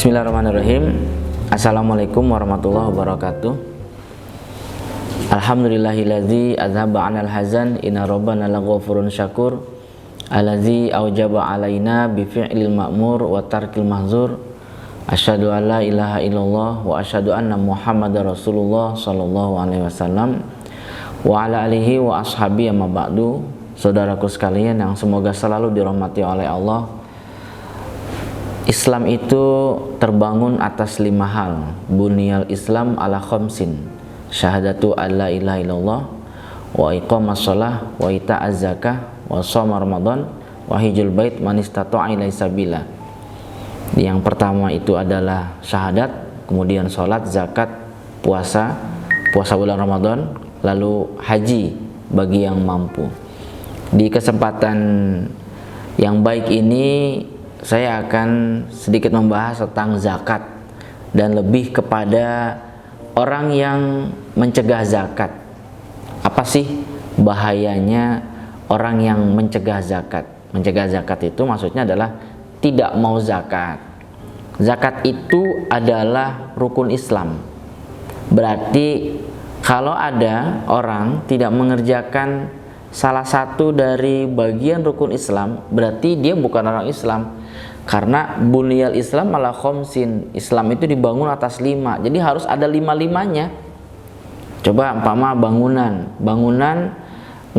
Bismillahirrahmanirrahim. Assalamualaikum warahmatullahi wabarakatuh. Alhamdulillahilladzi azhaba 'anal hazan inna rabbana laghafurun syakur allazi aujaba 'alaina bi fi'lil ma'mur wa tarkil mahzur. Asyhadu an la ilaha illallah wa asyhadu anna Muhammadar Rasulullah sallallahu alaihi wasallam wa ala alihi wa ashabihi amma ba'du. Saudaraku sekalian yang semoga selalu dirahmati oleh Allah, Islam itu terbangun atas 5 hal. Buniyal Islam ala khamsin, syahadatu alla ilaha illallah, wa iqamas shalah, wa ita'az zakah, wa shaum ramadan, wa hijjul bait man istata'a ilaihi sabila. Yang pertama itu adalah syahadat, kemudian salat, zakat, puasa bulan Ramadan, lalu haji bagi yang mampu. Di kesempatan yang baik ini saya akan sedikit membahas tentang zakat dan lebih kepada orang yang mencegah zakat. Apa sih bahayanya orang yang mencegah zakat? Mencegah zakat itu maksudnya adalah tidak mau zakat. Zakat itu adalah rukun Islam. Berarti kalau ada orang tidak mengerjakan salah satu dari bagian rukun Islam, berarti dia bukan orang Islam. Karena buniyal Islam ala khamsin, Islam itu dibangun atas 5, jadi harus ada 5-5-nya. Coba umpama bangunan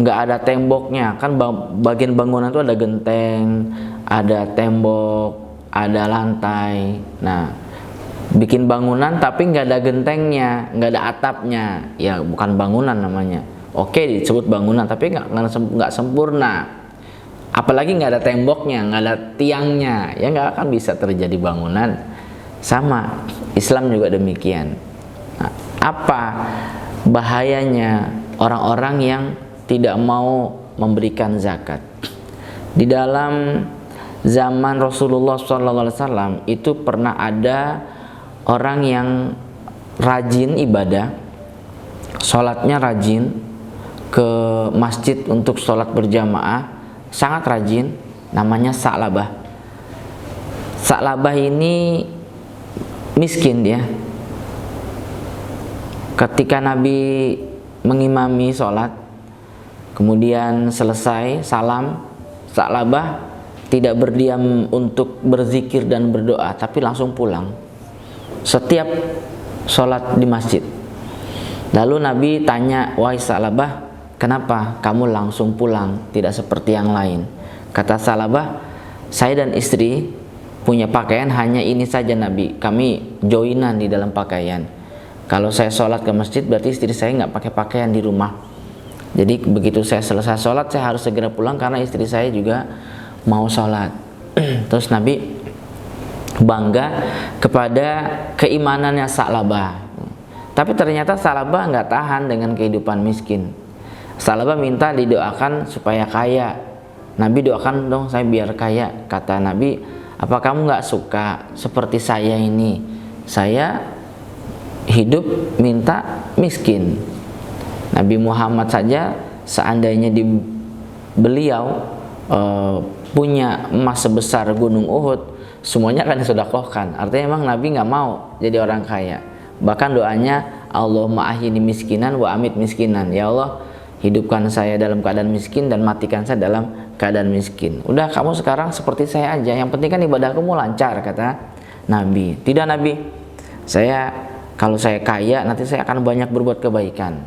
nggak ada temboknya, kan bagian bangunan itu ada genteng, ada tembok, ada lantai. Nah, bikin bangunan tapi nggak ada gentengnya, nggak ada atapnya, ya bukan bangunan namanya. Oke, disebut bangunan tapi nggak sempurna. Apalagi nggak ada temboknya, nggak ada tiangnya, ya nggak akan bisa terjadi bangunan. Sama, Islam juga demikian. Nah, apa bahayanya orang-orang yang tidak mau memberikan zakat? Di dalam zaman Rasulullah SAW itu pernah ada orang yang rajin ibadah, sholatnya rajin, ke masjid untuk sholat berjamaah, sangat rajin, namanya Sa'labah. Sa'labah ini miskin dia. Ketika Nabi mengimami sholat, kemudian selesai salam, Sa'labah tidak berdiam untuk berzikir dan berdoa, tapi langsung pulang setiap sholat di masjid. Lalu Nabi tanya, "Wahai Sa'labah, kenapa kamu langsung pulang, tidak seperti yang lain?" Kata Sa'labah, "Saya dan istri punya pakaian hanya ini saja Nabi, kami joinan di dalam pakaian. Kalau saya sholat ke masjid berarti istri saya nggak pakai pakaian di rumah. Jadi begitu saya selesai sholat saya harus segera pulang karena istri saya juga mau sholat." Terus Nabi bangga kepada keimanannya Sa'labah. Tapi ternyata Sa'labah nggak tahan dengan kehidupan miskin. Sa'labah minta didoakan supaya kaya. Nabi, doakan dong saya biar kaya. Kata Nabi, "Apa kamu nggak suka seperti saya ini? Saya hidup minta miskin." Nabi Muhammad saja seandainya beliau punya emas sebesar gunung Uhud, semuanya akan disedekahkan. Artinya memang Nabi nggak mau jadi orang kaya. Bahkan doanya, "Allahumma ahyini miskinan wa amit miskinan." Ya Allah, hidupkan saya dalam keadaan miskin dan matikan saya dalam keadaan miskin. Udah, kamu sekarang seperti saya aja, yang penting kan ibadah kamu lancar, kata Nabi. Tidak Nabi, kalau saya kaya nanti saya akan banyak berbuat kebaikan.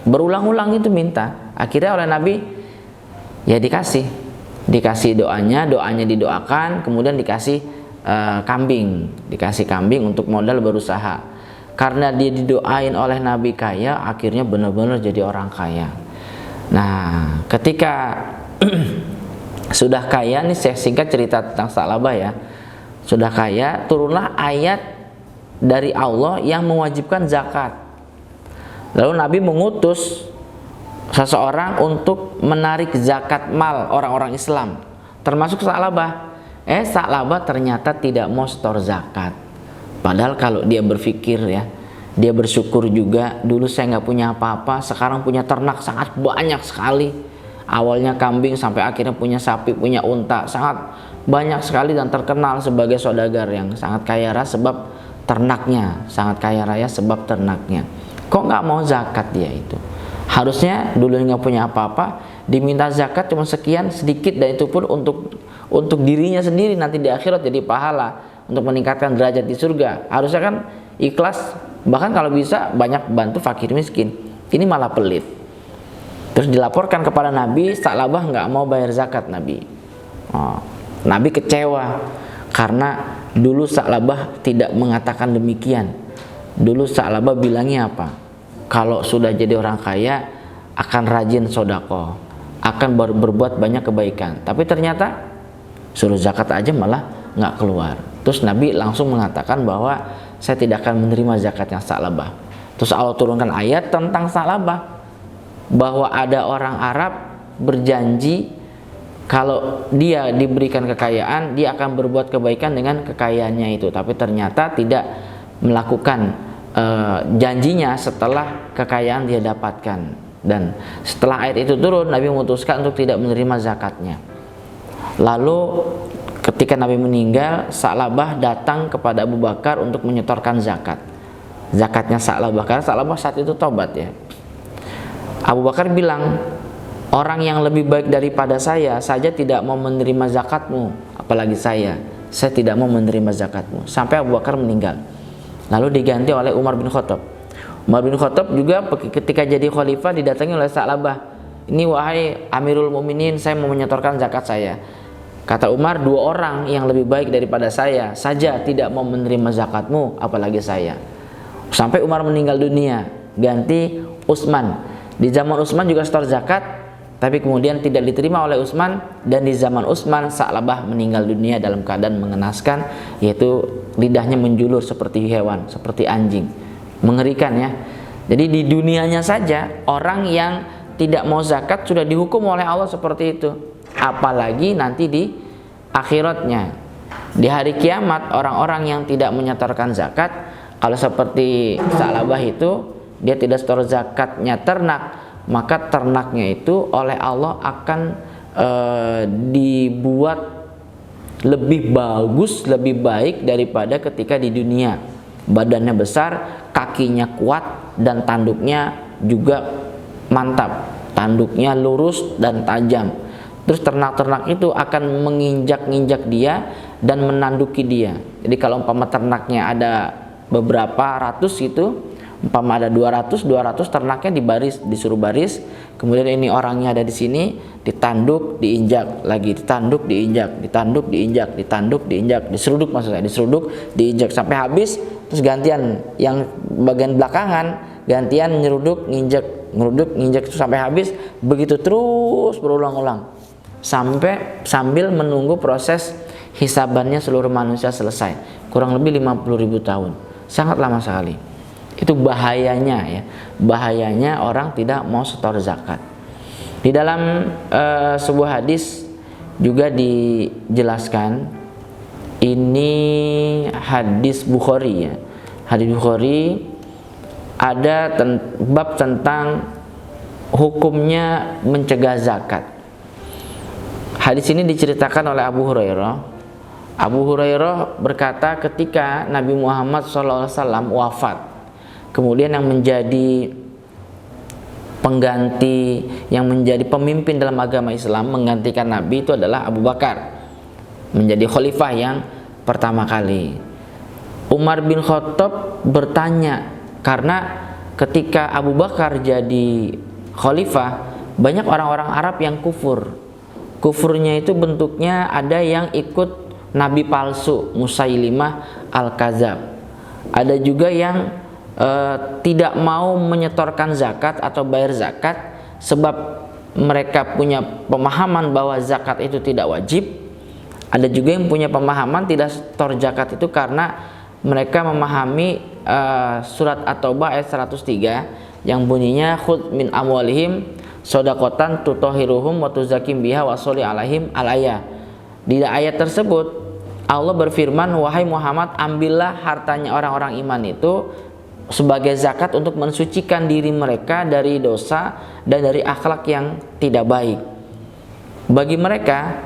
Berulang-ulang itu minta. Akhirnya oleh Nabi ya dikasih doanya didoakan, kemudian dikasih kambing untuk modal berusaha. Karena dia didoain oleh Nabi kaya, akhirnya benar-benar jadi orang kaya. Nah, ketika sudah kaya, nih saya singkat cerita tentang Sa'labah ya. Sudah kaya, turunlah ayat dari Allah yang mewajibkan zakat. Lalu Nabi mengutus seseorang untuk menarik zakat mal orang-orang Islam, termasuk Sa'labah. Sa'labah ternyata tidak mau setor zakat. Padahal kalau dia berpikir ya, dia bersyukur juga, dulu saya nggak punya apa-apa, sekarang punya ternak sangat banyak sekali. awalnya kambing sampai akhirnya punya sapi, punya unta, sangat banyak sekali dan terkenal sebagai saudagar yang sangat kaya raya sebab ternaknya, sangat kaya raya sebab ternaknya. Kok nggak mau zakat dia itu? Harusnya dulu nggak punya apa-apa, diminta zakat cuma sekian sedikit, dan itu pun untuk dirinya sendiri, nanti di akhirat jadi pahala untuk meningkatkan derajat di surga. Harusnya kan ikhlas, bahkan kalau bisa banyak bantu fakir miskin. Ini malah pelit. Terus dilaporkan kepada Nabi, Sa'labah nggak mau bayar zakat Nabi. Nabi kecewa karena dulu Sa'labah tidak mengatakan demikian. Dulu Sa'labah bilangnya apa? Kalau sudah jadi orang kaya akan rajin sodako, akan berbuat banyak kebaikan. Tapi ternyata suruh zakat aja malah nggak keluar. Terus Nabi langsung mengatakan bahwa saya tidak akan menerima zakatnya Sa'labah. Terus Allah turunkan ayat tentang Sa'labah, bahwa ada orang Arab berjanji kalau dia diberikan kekayaan, dia akan berbuat kebaikan dengan kekayaannya itu. Tapi ternyata tidak melakukan janjinya setelah kekayaan dia dapatkan. Dan setelah ayat itu turun, Nabi memutuskan untuk tidak menerima zakatnya. Lalu ketika Nabi meninggal, Sa'labah datang kepada Abu Bakar untuk menyetorkan zakat. Zakatnya Sa'labah, karena Sa'labah saat itu tobat ya. Abu Bakar bilang, orang yang lebih baik daripada saya saja tidak mau menerima zakatmu, apalagi saya tidak mau menerima zakatmu. Sampai Abu Bakar meninggal, lalu diganti oleh Umar bin Khattab. Umar bin Khattab juga ketika jadi khalifah didatangi oleh Sa'labah. Ini wahai Amirul Mukminin, saya mau menyetorkan zakat saya. Kata Umar, 2 orang yang lebih baik daripada saya saja tidak mau menerima zakatmu, apalagi saya. Sampai Umar meninggal dunia, ganti Utsman. Di zaman Utsman juga setor zakat, tapi kemudian tidak diterima oleh Utsman, dan di zaman Utsman Sa'labah meninggal dunia dalam keadaan mengenaskan, yaitu lidahnya menjulur seperti hewan, seperti anjing. Mengerikan ya. Jadi di dunianya saja orang yang tidak mau zakat sudah dihukum oleh Allah seperti itu, apalagi nanti di akhiratnya. Di hari kiamat orang-orang yang tidak menyetorkan zakat, kalau seperti Sa'labah itu dia tidak setor zakatnya ternak, maka ternaknya itu oleh Allah akan dibuat lebih bagus, lebih baik daripada ketika di dunia. Badannya besar, kakinya kuat, dan tanduknya juga mantap, tanduknya lurus dan tajam. Terus ternak-ternak itu akan menginjak-injak dia dan menanduki dia. Jadi kalau umpama ternaknya ada beberapa ratus itu, umpama ada 200 ternaknya disuruh baris, kemudian ini orangnya ada di sini, ditanduk, diinjak lagi, ditanduk, diinjak, ditanduk, diinjak, ditanduk, diinjak, diseruduk, maksud saya diseruduk, diinjak sampai habis. Terus gantian yang bagian belakangan gantian nyeruduk, nginjak, ngeruduk, nginjak itu sampai habis. Begitu terus berulang-ulang sambil menunggu proses hisabannya seluruh manusia selesai, kurang lebih 50.000 tahun. Sangat lama sekali. Itu bahayanya ya, bahayanya orang tidak mau setor zakat. Di dalam sebuah hadis juga dijelaskan, ini hadis Bukhari ya. Hadis Bukhari ada bab tentang hukumnya mencegah zakat. Hadis ini diceritakan oleh Abu Hurairah. Abu Hurairah berkata ketika Nabi Muhammad SAW wafat, kemudian yang menjadi pengganti, yang menjadi pemimpin dalam agama Islam menggantikan Nabi itu adalah Abu Bakar, menjadi khalifah yang pertama kali. Umar bin Khattab bertanya, karena ketika Abu Bakar jadi khalifah banyak orang-orang Arab yang kufur. Kufurnya itu bentuknya ada yang ikut nabi palsu Musailimah al-Kadzab. Ada juga yang tidak mau menyetorkan zakat atau bayar zakat sebab mereka punya pemahaman bahwa zakat itu tidak wajib. Ada juga yang punya pemahaman tidak setor zakat itu karena mereka memahami surat At-Taubah ayat 103 yang bunyinya khudz min amwalihim shadaqatan tutahhiruhum wa tuzakim biha wa sholli alaihim al-ayah. Di ayat tersebut Allah berfirman, wahai Muhammad, ambillah hartanya orang-orang iman itu sebagai zakat untuk mensucikan diri mereka dari dosa dan dari akhlak yang tidak baik. bagi mereka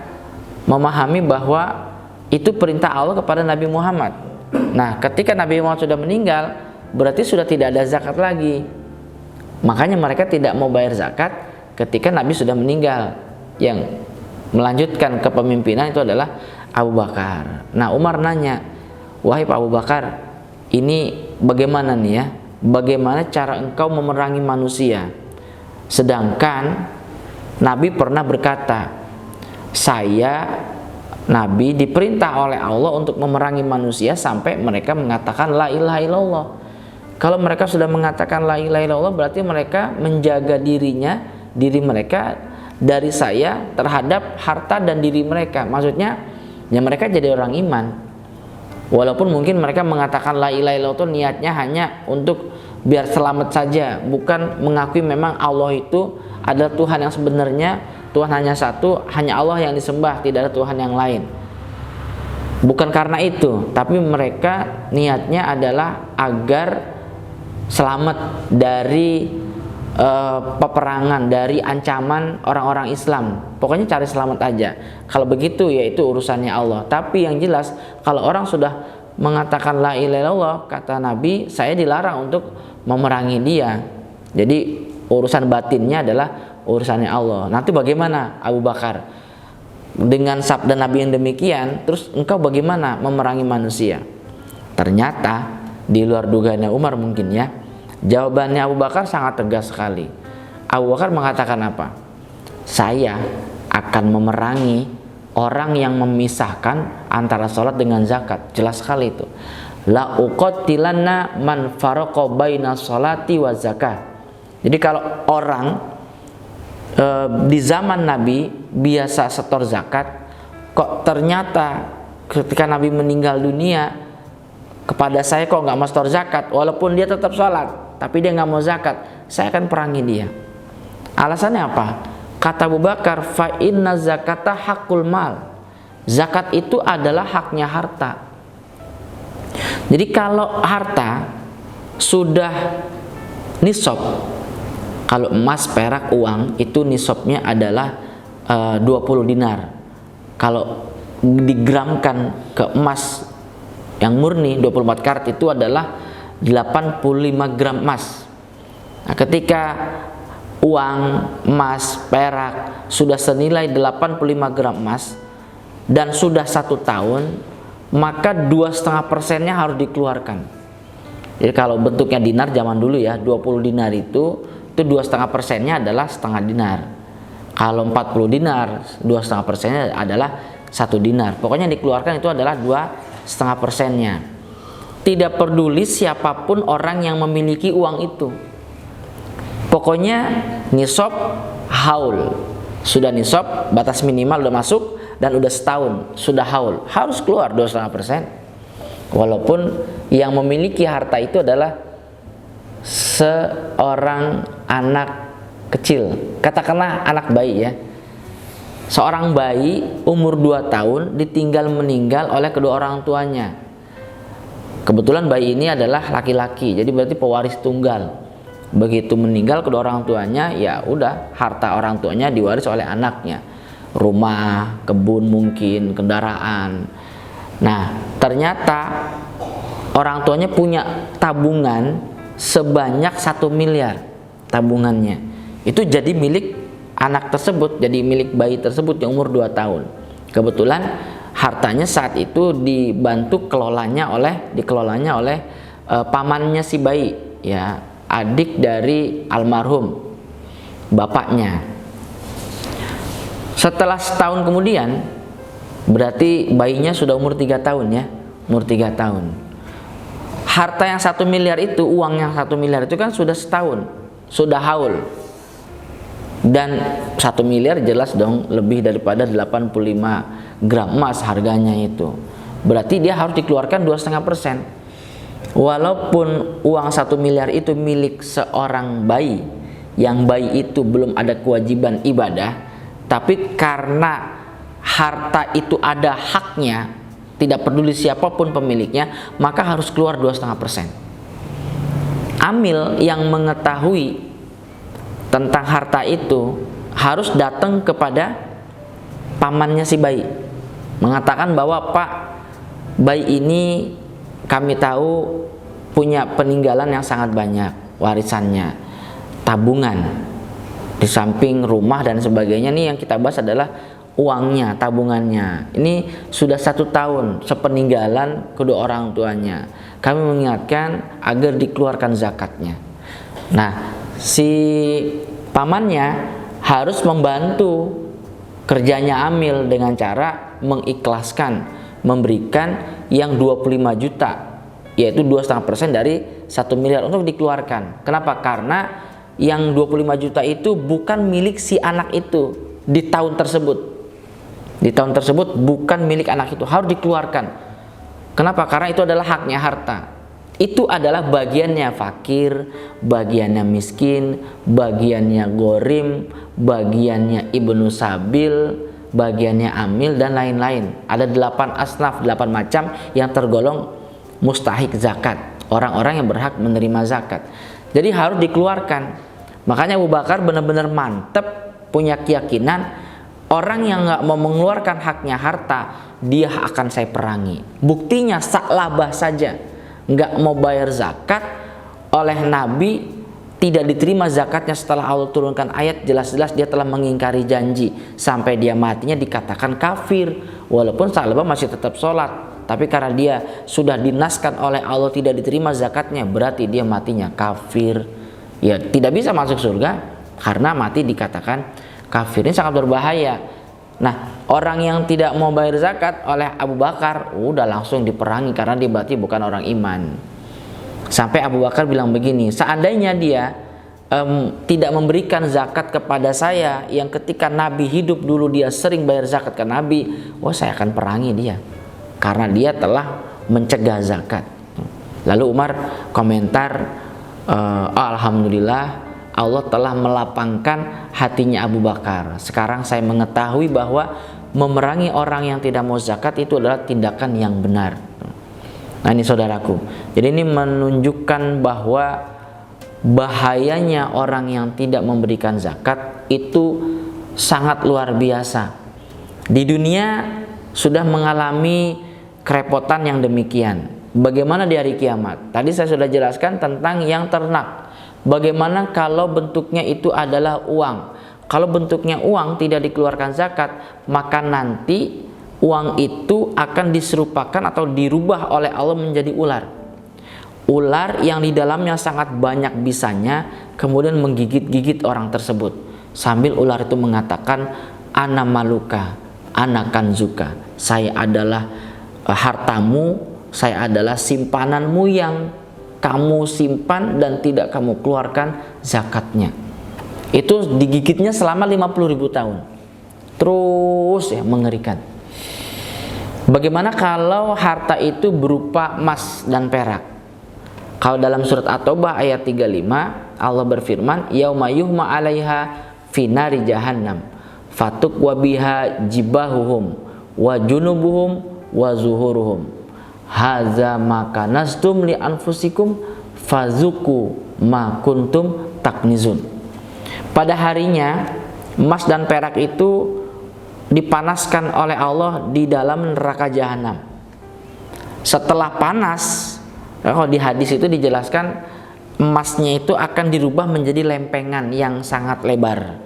memahami bahwa itu perintah Allah kepada Nabi Muhammad. Nah, ketika Nabi Muhammad sudah meninggal, berarti sudah tidak ada zakat lagi. Makanya mereka tidak mau bayar zakat ketika Nabi sudah meninggal. Yang melanjutkan kepemimpinan itu adalah Abu Bakar. Nah, Umar nanya, "Wahai Pak Abu Bakar, ini bagaimana nih ya? Bagaimana cara engkau memerangi manusia? Sedangkan Nabi pernah berkata, Nabi diperintah oleh Allah untuk memerangi manusia sampai mereka mengatakan la ilaha illallah. Kalau mereka sudah mengatakan la ilaha illallah, berarti mereka menjaga diri mereka dari saya terhadap harta dan diri mereka." Maksudnya, ya mereka jadi orang iman. Walaupun mungkin mereka mengatakan la ilaha illallah itu niatnya hanya untuk biar selamat saja, bukan mengakui memang Allah itu adalah Tuhan yang sebenarnya. Tuhan hanya satu, hanya Allah yang disembah, tidak ada Tuhan yang lain. Bukan karena itu, tapi mereka niatnya adalah agar selamat dari peperangan, dari ancaman orang-orang Islam. Pokoknya cari selamat aja. Kalau begitu ya itu urusannya Allah. Tapi yang jelas, kalau orang sudah mengatakan la ilaha illallah, kata Nabi, saya dilarang untuk memerangi dia. Jadi urusan batinnya adalah urusannya Allah. Nanti bagaimana Abu Bakar dengan sabda Nabi yang demikian, terus engkau bagaimana memerangi manusia? Ternyata di luar dugaannya Umar mungkin ya, jawabannya Abu Bakar sangat tegas sekali. Abu Bakar mengatakan apa? Saya akan memerangi orang yang memisahkan antara sholat dengan zakat. Jelas sekali itu. La uqatilanna man faraqa baina sholati wa zakat. Jadi kalau orang di zaman Nabi biasa setor zakat, kok ternyata ketika Nabi meninggal dunia, kepada saya kok nggak mau setor zakat, walaupun dia tetap sholat tapi dia nggak mau zakat, saya akan perangi dia. Alasannya apa? Kata Abu Bakar, fa inna zakata hakul mal. Zakat itu adalah haknya harta. Jadi kalau harta sudah nisab, kalau emas, perak, uang itu nisabnya adalah 20 dinar. Kalau digramkan ke emas yang murni 24 karat itu adalah 85 gram emas. Nah, ketika uang, emas, perak sudah senilai 85 gram emas dan sudah 1 tahun, maka 2,5%-nya harus dikeluarkan. Jadi kalau bentuknya dinar zaman dulu ya, 20 dinar itu 2,5%-nya adalah setengah dinar. Kalau 40 dinar, 2,5%-nya adalah 1 dinar. Pokoknya dikeluarkan itu adalah 2,5%-nya. Tidak peduli siapapun orang yang memiliki uang itu. Pokoknya nisab haul. Sudah nisab, batas minimal udah masuk dan udah setahun, sudah haul. Harus keluar 2,5%. Walaupun yang memiliki harta itu adalah seorang anak kecil, katakanlah anak bayi ya. Seorang bayi umur 2 tahun ditinggal meninggal oleh kedua orang tuanya. Kebetulan bayi ini adalah laki-laki, jadi berarti pewaris tunggal. Begitu meninggal kedua orang tuanya, ya udah harta orang tuanya diwaris oleh anaknya. Rumah, kebun mungkin, kendaraan. Nah, ternyata orang tuanya punya tabungan sebanyak 1 miliar tabungannya. Itu jadi milik anak tersebut, jadi milik bayi tersebut yang umur 2 tahun. Kebetulan hartanya saat itu dikelolalanya oleh pamannya si bayi, ya, adik dari almarhum bapaknya. Setelah setahun kemudian, berarti bayinya sudah umur 3 tahun ya, umur 3 tahun. Harta yang 1 miliar itu, uang yang 1 miliar itu kan sudah setahun, sudah haul. Dan 1 miliar jelas dong lebih daripada 85 gram emas harganya itu. Berarti dia harus dikeluarkan 2,5%. Walaupun uang 1 miliar itu milik seorang bayi, yang bayi itu belum ada kewajiban ibadah, tapi karena harta itu ada haknya, tidak peduli siapapun pemiliknya, maka harus keluar 2,5%. Amil yang mengetahui tentang harta itu harus datang kepada pamannya si bayi, mengatakan bahwa Pak, bayi ini kami tahu punya peninggalan yang sangat banyak, warisannya, tabungan, di samping rumah dan sebagainya. Nih yang kita bahas adalah uangnya, tabungannya. Ini sudah 1 tahun sepeninggalan kedua orang tuanya. Kami mengingatkan agar dikeluarkan zakatnya. Nah, si pamannya harus membantu kerjanya Amil dengan cara mengikhlaskan, memberikan yang 25 juta, yaitu 2,5% dari 1 miliar untuk dikeluarkan. Kenapa? Karena yang 25 juta itu bukan milik si anak itu di tahun tersebut. Di tahun tersebut bukan milik anak itu, harus dikeluarkan. Kenapa? Karena itu adalah haknya harta. Itu adalah bagiannya fakir, bagiannya miskin, bagiannya gorim, bagiannya ibnu sabil, bagiannya amil, dan lain-lain. Ada 8 asnaf, 8 macam yang tergolong mustahik zakat, orang-orang yang berhak menerima zakat. Jadi harus dikeluarkan. Makanya Abu Bakar benar-benar mantep punya keyakinan, orang yang nggak mau mengeluarkan haknya harta, dia akan saya perangi. Buktinya Sa'labah saja nggak mau bayar zakat, oleh Nabi tidak diterima zakatnya setelah Allah turunkan ayat jelas-jelas dia telah mengingkari janji, sampai dia matinya dikatakan kafir. Walaupun Sa'labah masih tetap sholat, tapi karena dia sudah dinaskan oleh Allah tidak diterima zakatnya, berarti dia matinya kafir. Ya tidak bisa masuk surga karena mati dikatakan kafir. Ini sangat berbahaya. Nah, orang yang tidak mau bayar zakat oleh Abu Bakar udah langsung diperangi karena dia berarti bukan orang iman. Sampai Abu Bakar bilang begini, seandainya dia tidak memberikan zakat kepada saya yang ketika Nabi hidup dulu dia sering bayar zakat ke Nabi, saya akan perangi dia karena dia telah mencegah zakat. Lalu Umar komentar, alhamdulillah Allah telah melapangkan hatinya Abu Bakar. Sekarang saya mengetahui bahwa memerangi orang yang tidak mau zakat itu adalah tindakan yang benar. Nah ini saudaraku, jadi ini menunjukkan bahwa bahayanya orang yang tidak memberikan zakat itu sangat luar biasa. Di dunia sudah mengalami kerepotan yang demikian. Bagaimana di hari kiamat? Tadi saya sudah jelaskan tentang yang ternak. Bagaimana kalau bentuknya itu adalah uang? Kalau bentuknya uang tidak dikeluarkan zakat, maka nanti uang itu akan diserupakan atau dirubah oleh Allah menjadi ular. Ular yang di dalamnya sangat banyak bisanya, kemudian menggigit-gigit orang tersebut. Sambil ular itu mengatakan, ana maluka, ana kanzuka. Saya adalah hartamu, saya adalah simpananmu yang kamu simpan dan tidak kamu keluarkan zakatnya. Itu digigitnya selama 50.000 tahun. Terus ya, mengerikan. Bagaimana kalau harta itu berupa emas dan perak? Kalau dalam surat At-Taubah ayat 35 Allah berfirman, yauma yuhma 'alaiha fi nari jahannam fatukwa biha jibahuhum wa junubuhum wa zuhuruhum haza maka nastum li anfusikum fazuku ma kuntum taknizun. Pada harinya emas dan perak itu dipanaskan oleh Allah di dalam neraka jahanam. Setelah panas, kalau di hadis itu dijelaskan emasnya itu akan dirubah menjadi lempengan yang sangat lebar.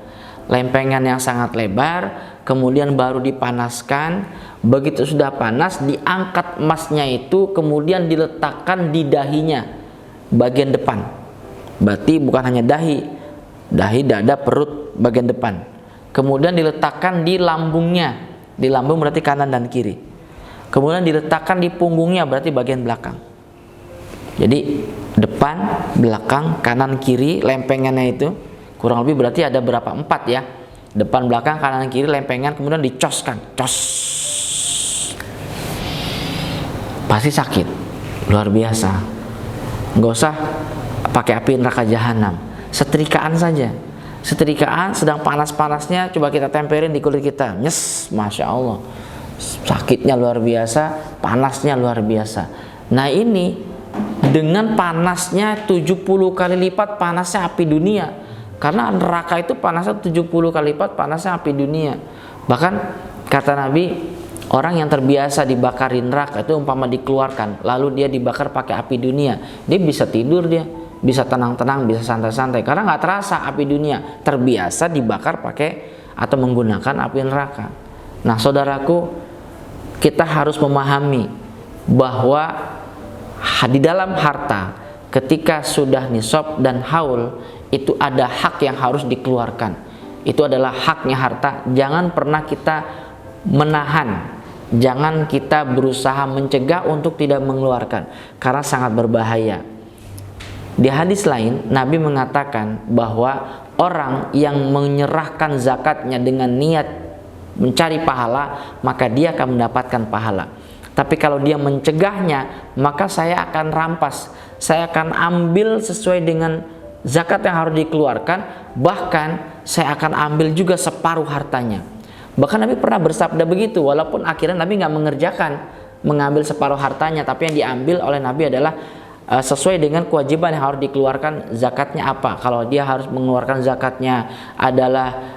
Lempengan yang sangat lebar, kemudian baru dipanaskan. Begitu sudah panas, diangkat emasnya itu kemudian diletakkan di dahinya bagian depan. Berarti bukan hanya dahi, dada, perut bagian depan. Kemudian diletakkan di lambungnya. Di lambung berarti kanan dan kiri. Kemudian diletakkan di punggungnya, berarti bagian belakang. Jadi depan, belakang, kanan, kiri, lempengannya itu kurang lebih berarti ada berapa? 4 ya. Depan, belakang, kanan, kiri, lempengan, kemudian dicoskan. Cos. Pasti sakit, luar biasa. Nggak usah pakai api neraka jahanam, setrikaan saja. Setrikaan sedang panas-panasnya, coba kita temperin di kulit kita, nyes, masya Allah, sakitnya luar biasa, panasnya luar biasa. Nah ini dengan panasnya 70 kali lipat panasnya api dunia, karena neraka itu panasnya 70 kali lipat panasnya api dunia. Bahkan Kata Nabi, orang yang terbiasa dibakarin neraka itu umpama dikeluarkan, lalu dia dibakar pakai api dunia, dia bisa tidur, dia bisa tenang-tenang, bisa santai-santai, karena nggak terasa api dunia, terbiasa dibakar pakai atau menggunakan api neraka. Nah saudaraku, kita harus memahami bahwa di dalam harta, ketika sudah nisab dan haul, itu ada hak yang harus dikeluarkan. Itu adalah haknya harta. Jangan pernah kita menahan, jangan kita berusaha mencegah untuk tidak mengeluarkan, karena sangat berbahaya. Di hadis lain Nabi mengatakan bahwa orang yang menyerahkan zakatnya dengan niat mencari pahala, maka dia akan mendapatkan pahala. Tapi kalau dia mencegahnya, maka saya akan rampas, saya akan ambil sesuai dengan zakat yang harus dikeluarkan, bahkan saya akan ambil juga separuh hartanya. Bahkan Nabi pernah bersabda begitu, walaupun akhirnya Nabi nggak mengerjakan mengambil separuh hartanya, tapi yang diambil oleh Nabi adalah sesuai dengan kewajiban yang harus dikeluarkan zakatnya apa. Kalau dia harus mengeluarkan zakatnya adalah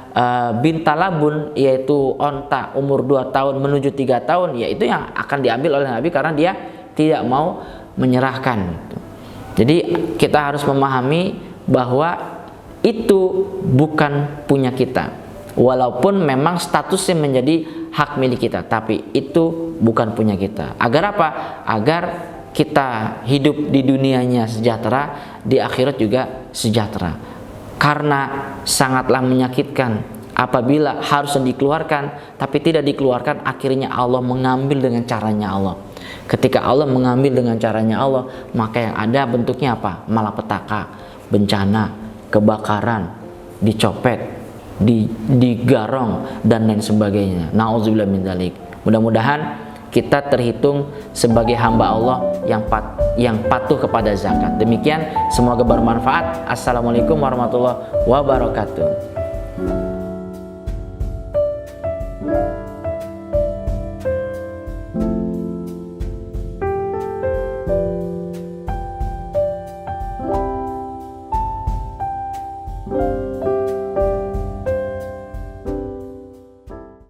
bintalabun, yaitu onta umur 2 tahun menuju 3 tahun, ya itu yang akan diambil oleh Nabi karena dia tidak mau menyerahkan. Jadi kita harus memahami bahwa itu bukan punya kita. Walaupun memang statusnya menjadi hak milik kita, tapi itu bukan punya kita. Agar apa? Agar kita hidup di dunianya sejahtera, di akhirat juga sejahtera. Karena sangatlah menyakitkan apabila harus dikeluarkan, tapi tidak dikeluarkan, akhirnya Allah mengambil dengan caranya Allah. Ketika Allah mengambil dengan caranya Allah, maka yang ada bentuknya apa? Malapetaka, bencana, kebakaran, dicopet, digarong dan lain sebagainya. Nauzubillah min dzalik. Mudah-mudahan kita terhitung sebagai hamba Allah yang patuh kepada zakat. Demikian, semoga bermanfaat. Assalamualaikum warahmatullahi wabarakatuh.